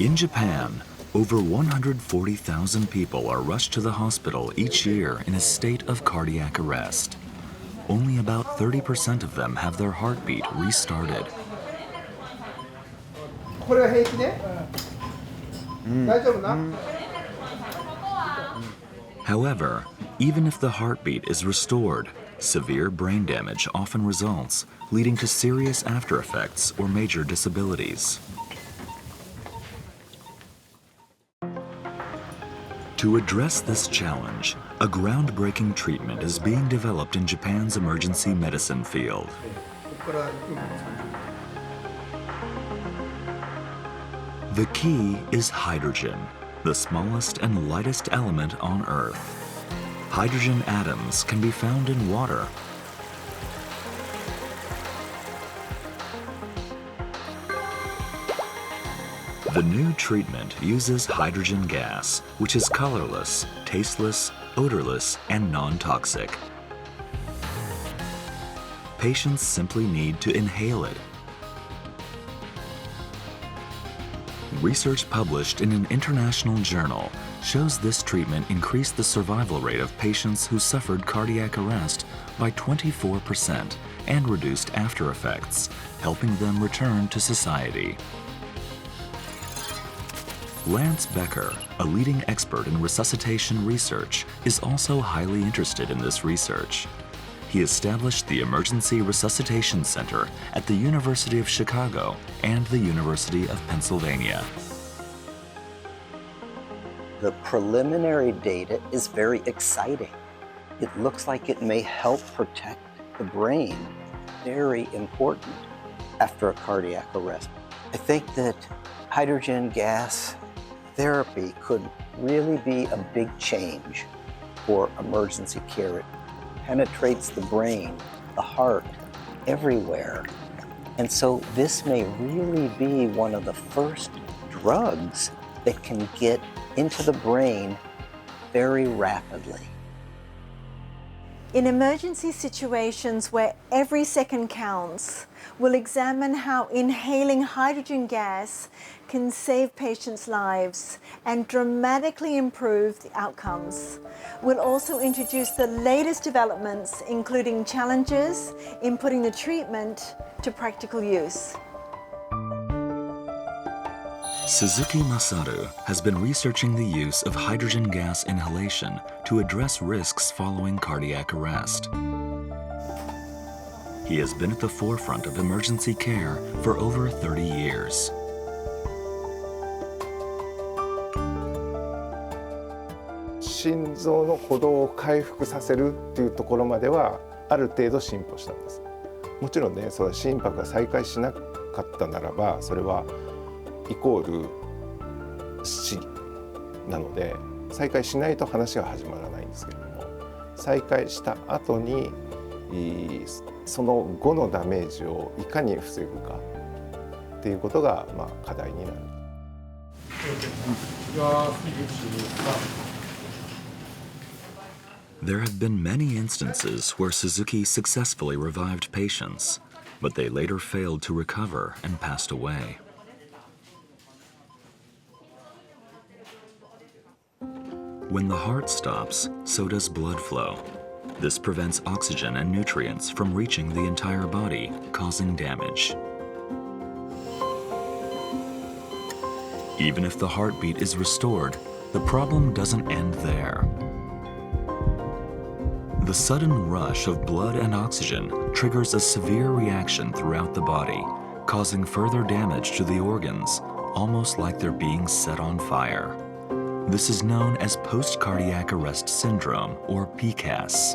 In Japan, over 140,000 people are rushed to the hospital each year in a state of cardiac arrest. Only about 30% of them have their heartbeat restarted. However, even if the heartbeat is restored, severe brain damage often results, leading to serious after-effects or major disabilities. To address this challenge, a groundbreaking treatment is being developed in Japan's emergency medicine field. The key is hydrogen, the smallest and lightest element on Earth. Hydrogen atoms can be found in water. The new treatment uses hydrogen gas, which is colorless, tasteless, odorless, and non-toxic. Patients simply need to inhale it. Research published in an international journal shows this treatment increased the survival rate of patients who suffered cardiac arrest by 24% and reduced after effects, helping them return to society. Lance Becker, a leading expert in resuscitation research, is also highly interested in this research. He established the Emergency Resuscitation Center at the University of Chicago and the University of Pennsylvania. The preliminary data is very exciting. It looks like it may help protect the brain, very important after a cardiac arrest. I think that hydrogen gas therapy could really be a big change for emergency care. It penetrates the brain, the heart, everywhere. And so this may really be one of the first drugs that can get into the brain very rapidly. In emergency situations where every second counts, we'll examine how inhaling hydrogen gas can save patients' lives and dramatically improve the outcomes. We'll also introduce the latest developments, including challenges in putting the treatment to practical use. Suzuki Masaru has been researching the use of hydrogen gas inhalation to address risks following cardiac arrest. He has been at the forefront of emergency care for over 30 years. "心臓の鼓動を回復させるっていうところまではある程度進歩したんです。もちろんね、それは心拍が再開しなかったならば、それはイコール死なので、再開しないと話が始まらないんですけれども、再開した後にその後のダメージをいかに防ぐかっていうことが課題になる。There have been many instances where Suzuki successfully revived patients, but they later failed to recover and passed away. When the heart stops, so does blood flow. This prevents oxygen and nutrients from reaching the entire body, causing damage. Even if the heartbeat is restored, the problem doesn't end there. The sudden rush of blood and oxygen triggers a severe reaction throughout the body, causing further damage to the organs, almost like they're being set on fire. This is known as post-cardiac arrest syndrome, or PCAS.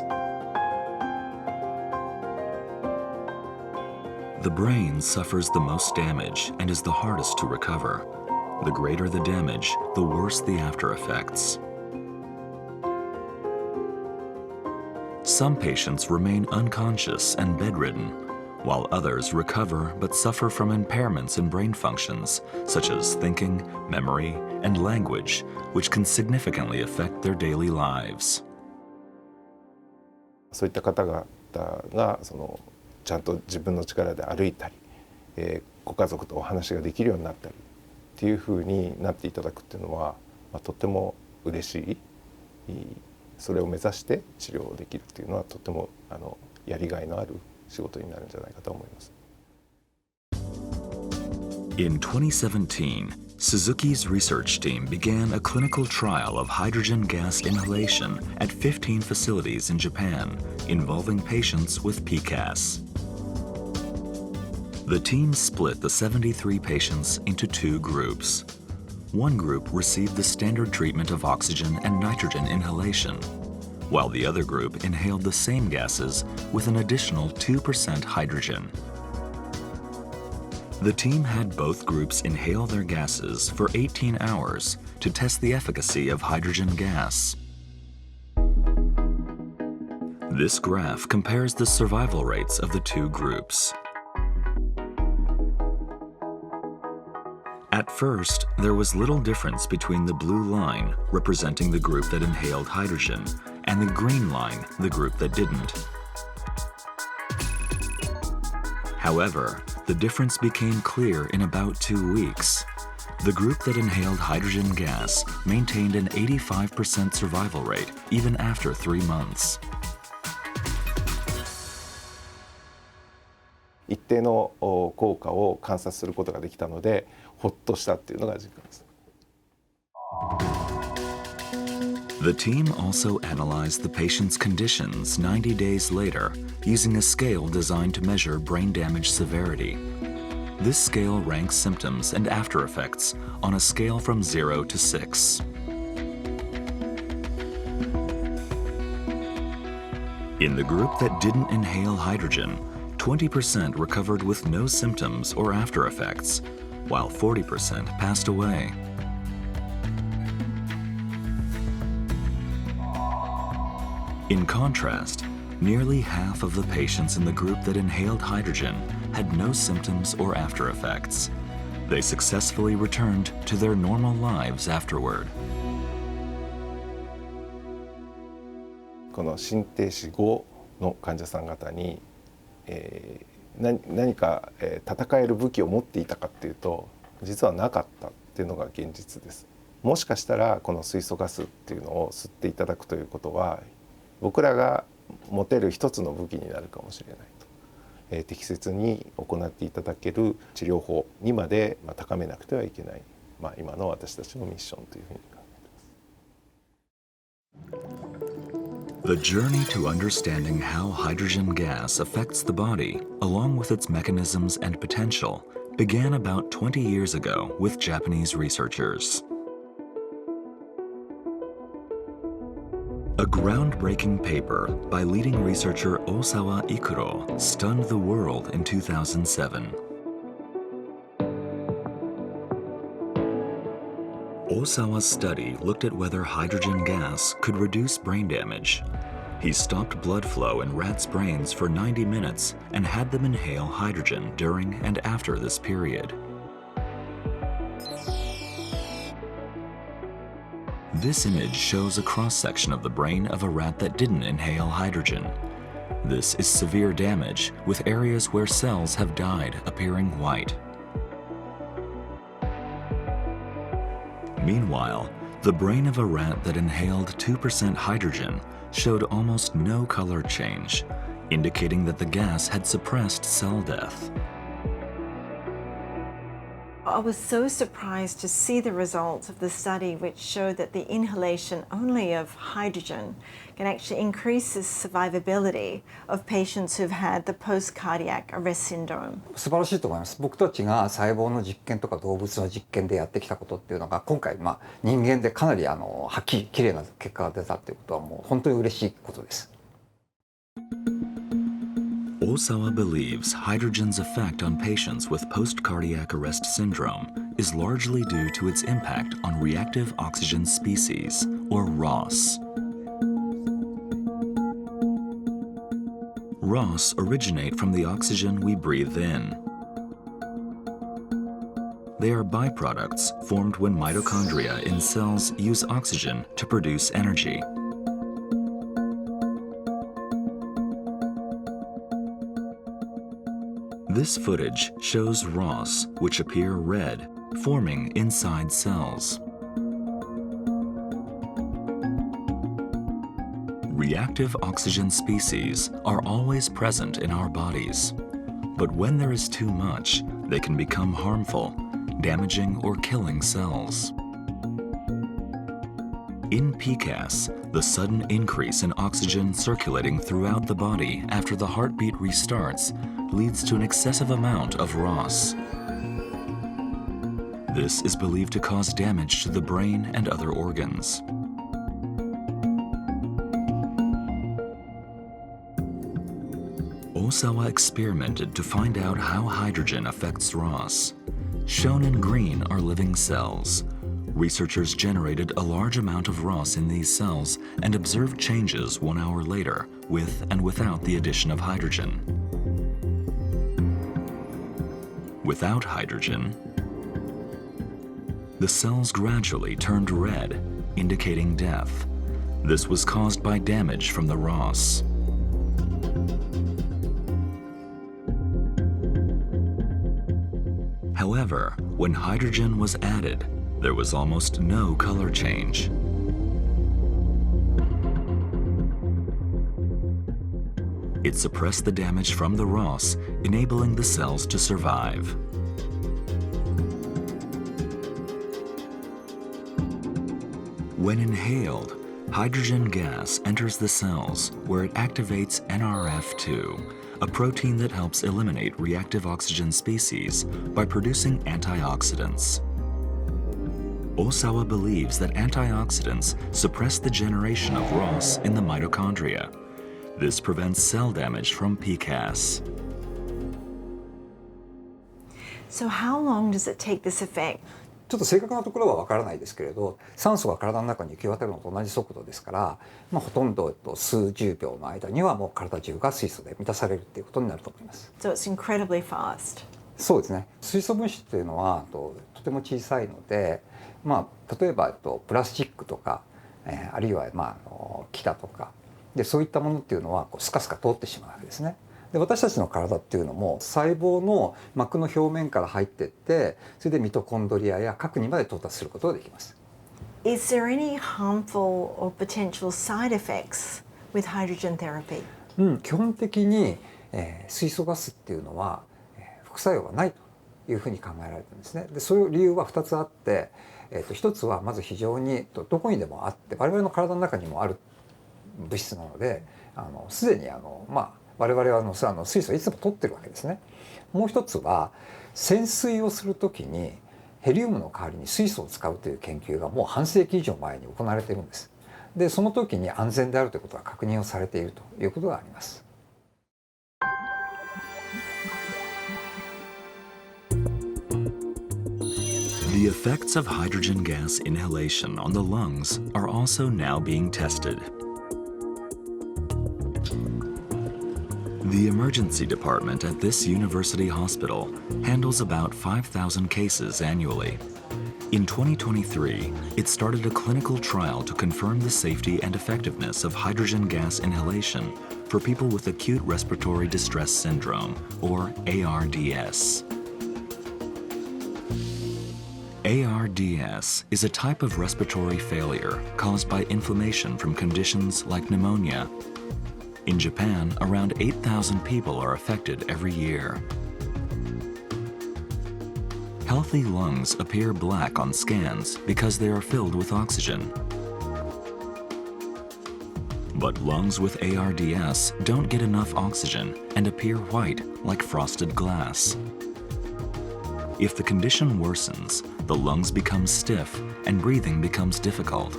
The brain suffers the most damage and is the hardest to recover. The greater the damage, the worse the after effects. Some patients remain unconscious and bedridden, while others recover but suffer from impairments in brain functions, such as thinking, memory, and language, which can significantly affect their daily lives. そういった方々がちゃんと自分の力で歩いたり、ご家族とお話ができるようになったりっっていうふうになっていただくっていうのは、とても嬉しい。それを目指して治療できるっていうのはとてもやりがいのある仕事になるんじゃないかと思います。In 2017, Suzuki's research team began a clinical trial of hydrogen gas inhalation at 15 facilities in Japan, involving patients with PCAS. The team split the 73 patients into two groups. One group received the standard treatment of oxygen and nitrogen inhalation, while the other group inhaled the same gases with an additional 2% hydrogen. The team had both groups inhale their gases for 18 hours to test the efficacy of hydrogen gas. This graph compares the survival rates of the two groups. At first, there was little difference between the blue line, representing the group that inhaled hydrogen, and the green line, the group that didn't. However, the difference became clear in about 2 weeks. The group that inhaled hydrogen gas maintained an 85% survival rate even after 3 months. 一定の効果を観察することができたので、ほっとしたっていうのが実感です。The team also analyzed the patient's conditions 90 days later using a scale designed to measure brain damage severity. This scale ranks symptoms and after effects on a scale from 0 to 6. In the group that didn't inhale hydrogen, 20% recovered with no symptoms or after effects, while 40% passed away. In contrast, nearly half of the patients in the group that inhaled hydrogen had no symptoms or after effects. They successfully returned to their normal lives afterward. この心停止後の患者さん方に、何か、戦える武器を持っていたかっていうと、実はなかったっていうのが現実です。もしかしたらこの水素ガスっていうのを吸っていただくということは、僕らが持てる一つの武器になるかもしれないと、適切に行っていただける治療法にまで高めなくてはいけない、今の私たちのミッションというふうに考えています。The journey to understanding how hydrogen gas affects the body, along with its mechanisms and potential, began about 20 years ago with Japanese researchers. A groundbreaking paper by leading researcher Osawa Ikuro stunned the world in 2007. Osawa's study looked at whether hydrogen gas could reduce brain damage. He stopped blood flow in rats' brains for 90 minutes and had them inhale hydrogen during and after this period. This image shows a cross-section of the brain of a rat that didn't inhale hydrogen. This is severe damage, with areas where cells have died appearing white. Meanwhile, the brain of a rat that inhaled 2% hydrogen showed almost no color change, indicating that the gas had suppressed cell death. I was so surprised to see the results of the study, which showed that the inhalation only of hydrogen can actually increase the survivability of patients who've had the post-cardiac arrest syndrome. 素晴らしいと思います。僕たちが細胞の実験とか動物の実験でやってきたことっていうのが今回人間でかなりはっきり綺麗な結果が出たっていうことはもう本当に嬉しいことです。Osawa believes hydrogen's effect on patients with post-cardiac arrest syndrome is largely due to its impact on reactive oxygen species, or ROS. ROS originate from the oxygen we breathe in. They are byproducts formed when mitochondria in cells use oxygen to produce energy. This footage shows ROS, which appear red, forming inside cells. Reactive oxygen species are always present in our bodies, but when there is too much, they can become harmful, damaging or killing cells. In PCAS, the sudden increase in oxygen circulating throughout the body after the heartbeat restarts leads to an excessive amount of ROS. This is believed to cause damage to the brain and other organs. Osawa experimented to find out how hydrogen affects ROS. Shown in green are living cells. Researchers generated a large amount of ROS in these cells and observed changes 1 hour later with and without the addition of hydrogen. Without hydrogen, the cells gradually turned red, indicating death. This was caused by damage from the ROS. However, when hydrogen was added, there was almost no color change. It suppressed the damage from the ROS, enabling the cells to survive. When inhaled, hydrogen gas enters the cells where it activates NRF2, a protein that helps eliminate reactive oxygen species by producing antioxidants. Osawa believes that antioxidants suppress the generation of ROS in the mitochondria. This prevents cell damage from PCAS. So how long does it take this effect? ちょっと正確なところは分からないですけれど、酸素が体の中に行き渡るのと同じ速度ですから、ほとんど数十秒の間にはもう体中が水素で満たされるっていうことになると思います。So it's incredibly fast. そうですね。水素分子っていうのはとても小さいので、例えばプラスチックとか、あるいは木だとかでそういったものっていうのはスカスカ通ってしまうわけですね。で私たちの体っていうのも細胞の膜の表面から入っていってそれでミトコンドリアや核にまで到達することができます。Is there any harmful or potential side effects with hydrogen therapy? 基本的に、水素ガスっていうのは、副作用がないというふうに考えられてるんですね。でそういう理由は2つあって、一つはまず非常にどこにでもあって我々の体の中にもある物質なのですでに我々は水素をいつも取ってるわけですね。もう一つは潜水をするときにヘリウムの代わりに水素を使うという研究がもう半世紀以上前に行われているんです。でその時に安全であるということが確認をされているということがあります。The effects of hydrogen gas inhalation on the lungs are also now being tested. The emergency department at this university hospital handles about 5,000 cases annually. In 2023, it started a clinical trial to confirm the safety and effectiveness of hydrogen gas inhalation for people with acute respiratory distress syndrome, or ARDS. ARDS is a type of respiratory failure caused by inflammation from conditions like pneumonia. In Japan, around 8,000 people are affected every year. Healthy lungs appear black on scans because they are filled with oxygen. But lungs with ARDS don't get enough oxygen and appear white like frosted glass. If the condition worsens, the lungs become stiff and breathing becomes difficult.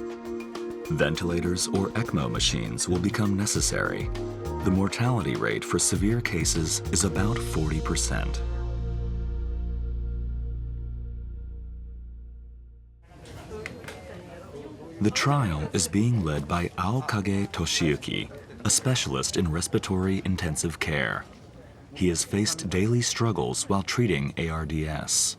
Ventilators or ECMO machines will become necessary. The mortality rate for severe cases is about 40%. The trial is being led by Aokage Toshiyuki, a specialist in respiratory intensive care. He has faced daily struggles while treating ARDS.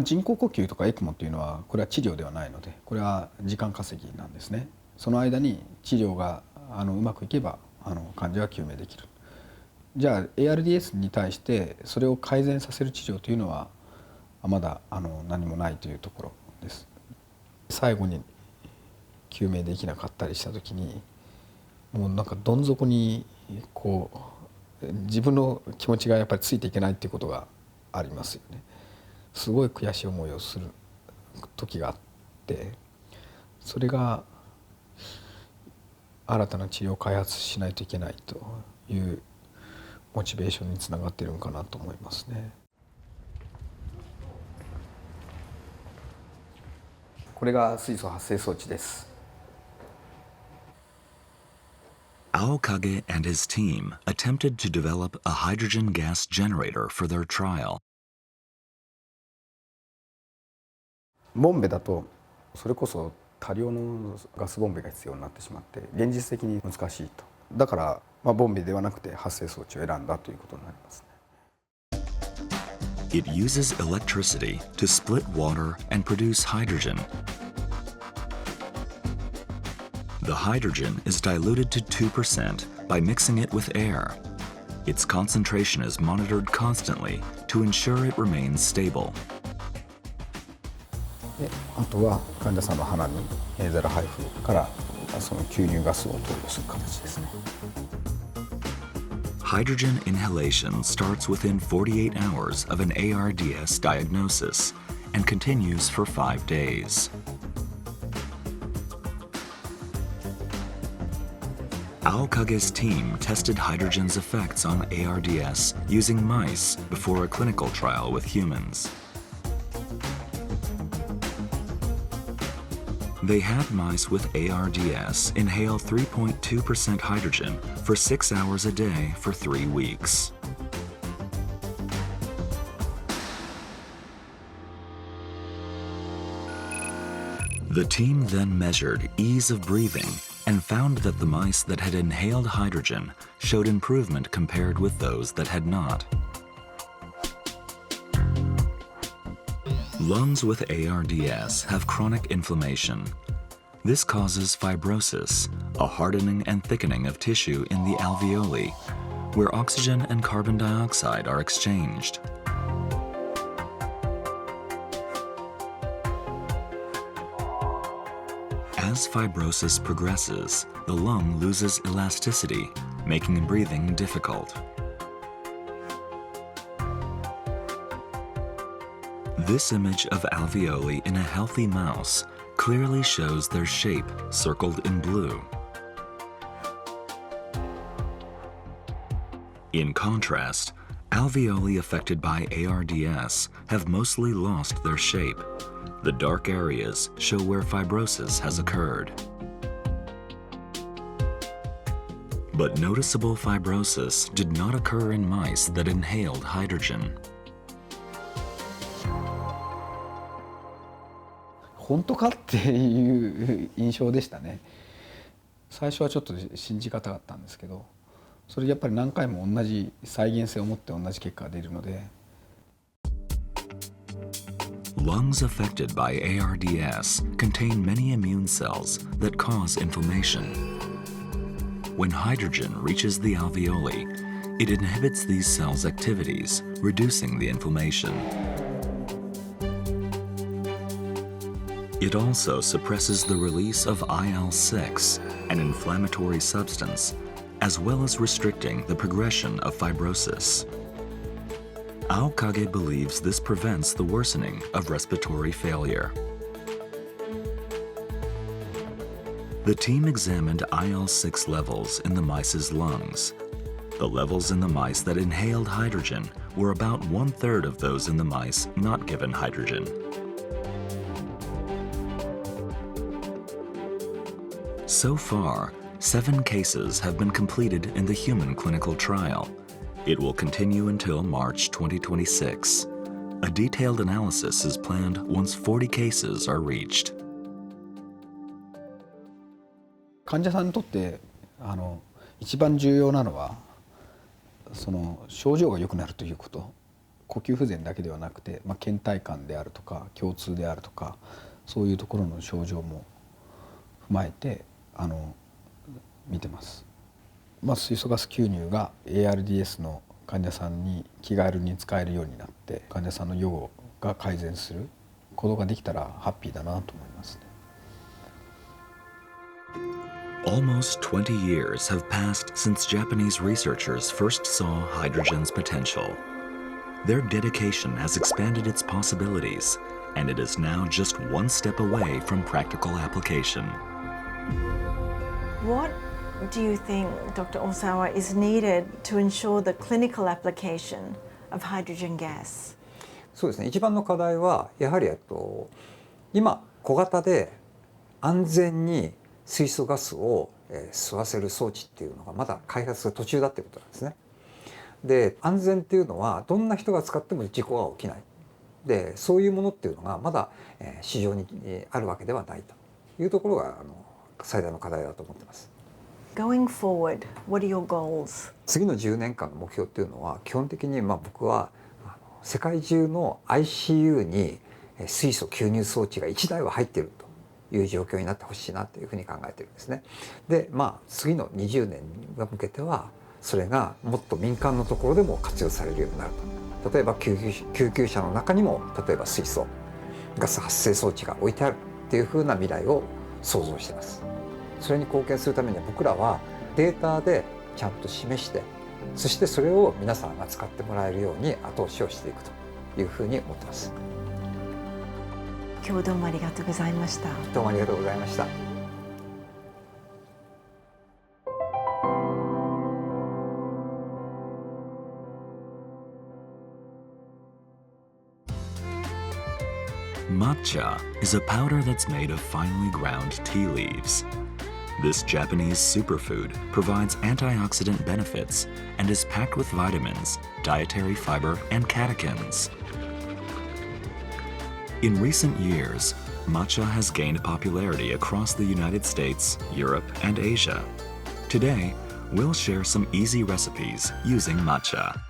人工呼吸とかエクモっていうのはこれは治療ではないのでこれは時間稼ぎなんですね。その間に治療がうまくいけば患者は救命できる。じゃあ ARDS に対してそれを改善させる治療というのはまだ何もないというところです。最後に救命できなかったりした時にもうなんかどん底にこう自分の気持ちがやっぱりついていけないっていうことがありますよね。すごい悔しい思いをする時があって、それが新たな治療を開発しないといけないというモチベーションにつながっているのかなと思いますね。これが水素発生装置です。Aokage and his team attempted to develop a hydrogen gas generator for their trial. ボンベだとそれこそ多量のガスボンベが必要になってしまって現実的に難しいと。だから、ボンベではなくて発生装置を選んだということになりますね。It uses electricity to split water and produce hydrogen. The hydrogen is diluted to 2% by mixing it with air. Its concentration is monitored constantly to ensure it remains stable. であとは患者さんの鼻にゼラ配布からその吸入ガスを投与する形ですね。Hydrogen inhalation starts within 48 hours of an ARDS diagnosis and continues for 5 days. Aokage's team tested hydrogen's effects on ARDS using mice before a clinical trial with humans. They had mice with ARDS inhale 3.2% hydrogen for 6 hours a day for 3 weeks. The team then measured ease of breathing and found that the mice that had inhaled hydrogen showed improvement compared with those that had not. Lungs with ARDS have chronic inflammation. This causes fibrosis, a hardening and thickening of tissue in the alveoli, where oxygen and carbon dioxide are exchanged. As fibrosis progresses, the lung loses elasticity, making breathing difficult. This image of alveoli in a healthy mouse clearly shows their shape circled in blue. In contrast, alveoli affected by ARDS have mostly lost their shape. The dark areas show where fibrosis has occurred. But noticeable fibrosis did not occur in mice that inhaled hydrogen. 本当かっていう印象でしたね。最初はちょっと信じがたかったんですけど、それやっぱり何回も同じ再現性を持って同じ結果が出るので。Lungs affected by ARDS contain many immune cells that cause inflammation. When hydrogen reaches the alveoli, it inhibits these cells' activities, reducing the inflammation. It also suppresses the release of IL-6, an inflammatory substance, as well as restricting the progression of fibrosis. Aokage believes this prevents the worsening of respiratory failure. The team examined IL-6 levels in the mice's lungs. The levels in the mice that inhaled hydrogen were about 1/3 of those in the mice not given hydrogen. So far, 7 cases have been completed in the human clinical trial. It will continue until March 2026. A detailed analysis is planned once 40 cases are reached. 患者さんにとって一番重要なのはその症状が良くなるということ、呼吸不全だけではなくて、倦怠感であるとか胸痛であるとかそういうところの症状も踏まえて見てます。水素ガス吸入が ARDS の患者さんに気軽に使えるようになって患者さんの予後が改善することができたらハッピーだなと思いますね。Almost 20 years have passed since Japanese researchers first saw hydrogen's potential. Their dedication has expanded its possibilities, and it is now just one step away from practical application. What do you think, Dr. Osawa, is needed to ensure the clinical application of hydrogen gas? そうですね、一番の課題はやはり今小型で安全に水素ガスを吸わせる装置っていうのがまだ開発途中だっていうことなんですね。で、安全っていうのはどんな人が使っても事故は起きない。で、そういうものっていうのがまだ市場にあるわけではないというところが最大の課題だと思ってます。Going forward, what are your goals? 次の10年間の目標っていうのは基本的に僕は世界中の ICU に水素吸入装置が1台は入っているという状況になってほしいなというふうに考えているんですね。で、次の20年に向けてはそれがもっと民間のところでも活用されるようになると。例えば救急車の中にも例えば水素ガス発生装置が置いてあるっていうふうな未来を想像しています。それに貢献するためには僕らはデータでちゃんと示して、そしてそれを皆さんが使ってもらえるように後押しをしていくというふうに思ってます。今日はどうもありがとうございました。どうもありがとうございました。Matcha is a powder that's made of finely ground tea leaves. This Japanese superfood provides antioxidant benefits and is packed with vitamins, dietary fiber, and catechins. In recent years, matcha has gained popularity across the United States, Europe, and Asia. Today, we'll share some easy recipes using matcha.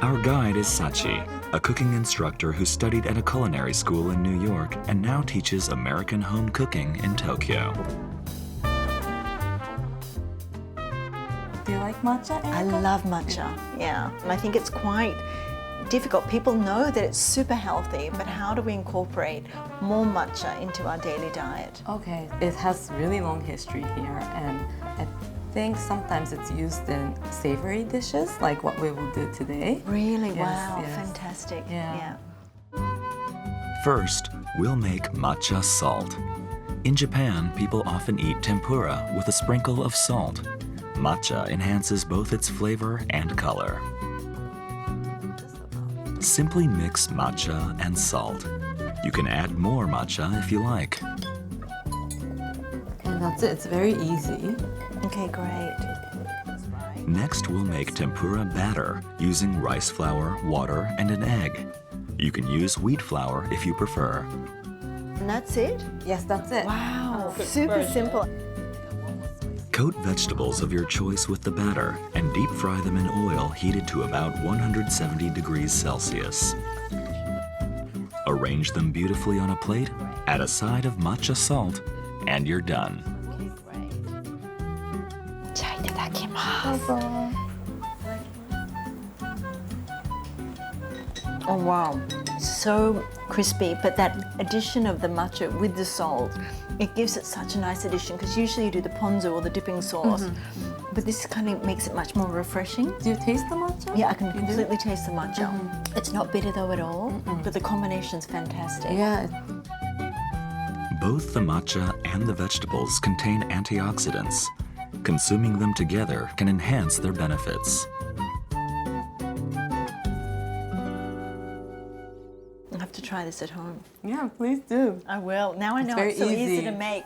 Our guide is Sachi, a cooking instructor who studied at a culinary school in New York and now teaches American home cooking in Tokyo. Do you like matcha, I Erica? love matcha, yeah. And I think it's quite difficult. People know that it's super healthy, but how do we incorporate more matcha into our daily diet? Okay, it has really long history here, and I think sometimes it's used in savory dishes, like what we will do today. Really? Yes, Wow, yes. fantastic. Yeah. First, we'll make matcha salt. In Japan, people often eat tempura with a sprinkle of salt. Matcha enhances both its flavor and color. Simply mix matcha and salt. You can add more matcha if you like. And that's it, it's very easy. Okay, great. Next, we'll make tempura batter using rice flour, water, and an egg. You can use wheat flour if you prefer. And that's it? Yes, that's it. Wow, super simple. Coat vegetables of your choice with the batter and deep fry them in oil heated to about 170 degrees Celsius. Arrange them beautifully on a plate, add a side of matcha salt, and you're done. Oh wow, so crispy, but that addition of the matcha with the salt, it gives it such a nice addition because usually you do the ponzu or the dipping sauce, but this kind of makes it much more refreshing. Do you taste the matcha? Yeah, I can You do? completely taste the matcha. It's not bitter though at all, but the combination's fantastic. Yeah. Both the matcha and the vegetables contain antioxidants. Consuming them together can enhance their benefits. I'll have to try this at home. Yeah, please do. I will. Now I know very it's so easy easy. to make.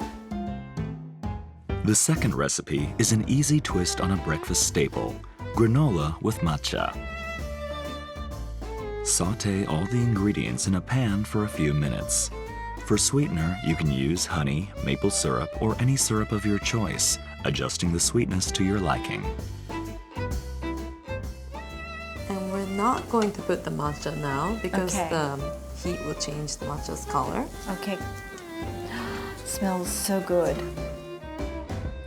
The second recipe is an easy twist on a breakfast staple, granola with matcha. Sauté all the ingredients in a pan for a few minutes. For sweetener, you can use honey, maple syrup, or any syrup of your choice, adjusting the sweetness to your liking. And we're not going to put the matcha now because Okay. the heat will change the matcha's color. Okay. Smells so good.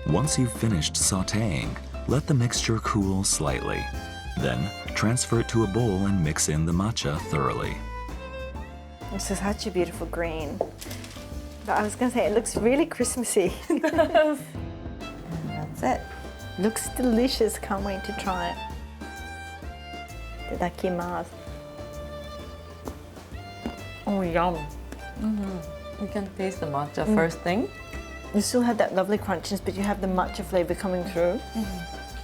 Once you've finished sautéing, let the mixture cool slightly. Then, transfer it to a bowl and mix in the matcha thoroughly. This is such a beautiful green. But I was going to say, it looks really Christmassy. That's it. Looks delicious. Can't wait to try it. Itadakimasu. Oh, yum. You can taste the matcha first thing. You still have that lovely crunchiness, but you have the matcha flavor coming through,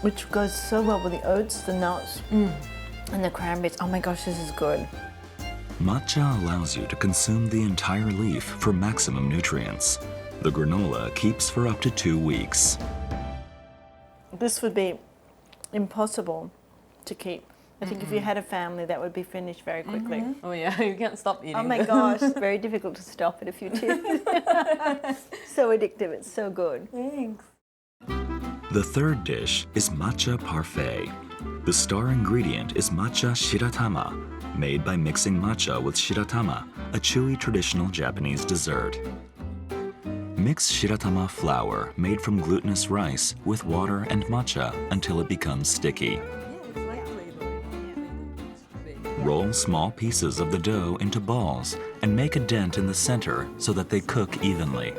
which goes so well with the oats, the nuts, and the cranberries. Oh my gosh, this is good. Matcha allows you to consume the entire leaf for maximum nutrients. The granola keeps for up to 2 weeks. This would be impossible to keep. I think if you had a family, that would be finished very quickly. Oh yeah, you can't stop eating. Oh my gosh, it's very difficult to stop it if you did. So addictive, it's so good. Thanks. The third dish is matcha parfait. The star ingredient is matcha shiratama, made by mixing matcha with shiratama, a chewy traditional Japanese dessert. Mix shiratama flour made from glutinous rice with water and matcha until it becomes sticky. Roll small pieces of the dough into balls and make a dent in the center so that they cook evenly.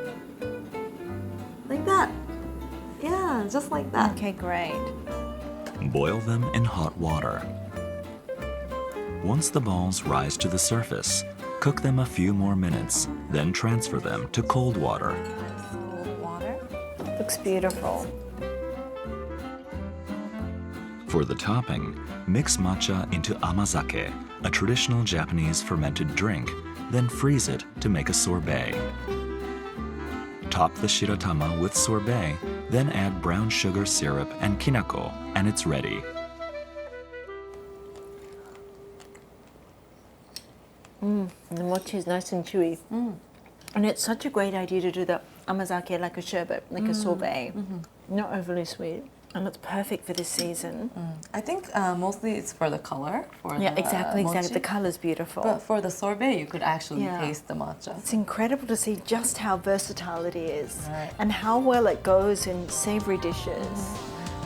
Like that. Yeah, just like that. Okay, great. Boil them in hot water. Once the balls rise to the surface, cook them a few more minutes, then transfer them to cold water. Cold water. Looks beautiful. For the topping, mix matcha into amazake, a traditional Japanese fermented drink, then freeze it to make a sorbet. Top the shiratama with sorbet, then add brown sugar syrup and kinako, and it's ready. The mochi is nice and chewy. And it's such a great idea to do the amazake like a sherbet, like a sorbet. Not overly sweet. And it's perfect for this season. I think mostly it's for the color. Yeah, the exactly. mochi. The color's beautiful. But for the sorbet, you could actually Yeah. taste the matcha. It's incredible to see just how versatile it is Right. and how well it goes in savory dishes.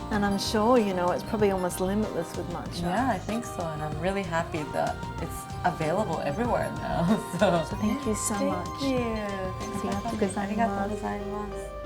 And I'm sure, you know, it's probably almost limitless with matcha. Yeah, I think so, and I'm really happy that it's available everywhere now. So So thank you so much. Thank you. Thanks for Arigatou coming. gozaimasu. Arigatou gozaimasu.